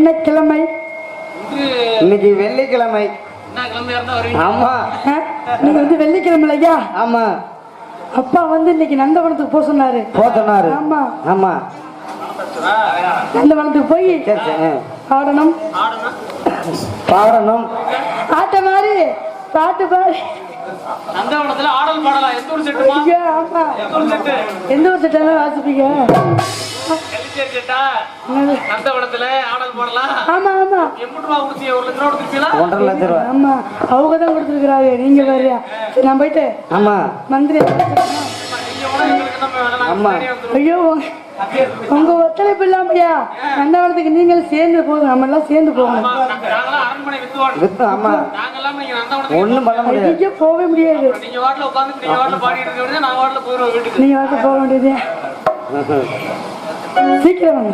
என்ன கிழமை? இன்னைக்கு வெள்ளிக்கிழமை. ஆமா, நீங்க வந்து வெள்ளிக்கிழமை ஐயா? ஆமா. அப்பா வந்து இன்னைக்கு நந்தவனத்துக்கு போக சொன்னாரு. ஆமா ஆமா, நந்தவனத்துக்கு போய் பாடணும் பாடணும் ஆட்ட மாதிரி பாட்டு பாடி நந்தவனத்துல ஆடல் பாடலாம். எந்த ஒரு செட்டுமா? ஆமா, எந்த ஒரு செட்டெல்லாம் வாசிப்பீங்க? நந்தவனத்துல ஆடல் பாடலாம். ஆமா ஆமா. எம்பது ரூபா கொடுத்தீங்க? 1 லட்சம் ரூபா கொடுத்துருப்பீங்களா? 1.5 லட்சம் ரூபாய். ஆமா, அவங்க தான் கொடுத்துருக்காரு. நீங்க வேறையா? சரி, நான் போயிட்டு ஆமா மந்திரி. ஆமா. ஐயோ, உங்க ஒத்துழைப்பு இல்லாமையா நந்தவனத்துக்கு நீங்களும் சேர்ந்து போங்க, நம்ம எல்லாம் சேர்ந்து போகணும். அரண்மனை வித்து. ஆமா, ஒண்ணும் பண்ண முடியாது. ஐயோ, போகவே முடியாது. நீங்க வாட்டில உட்காந்து நீங்க வாட்டில பாடிட்டு இருக்க வேண்டியது, நான் வாட்டில போயிடுவேன் வீட்டுக்கு. நீங்க வாட்டில போக வேண்டியது. சீக்கிரம் வாங்க.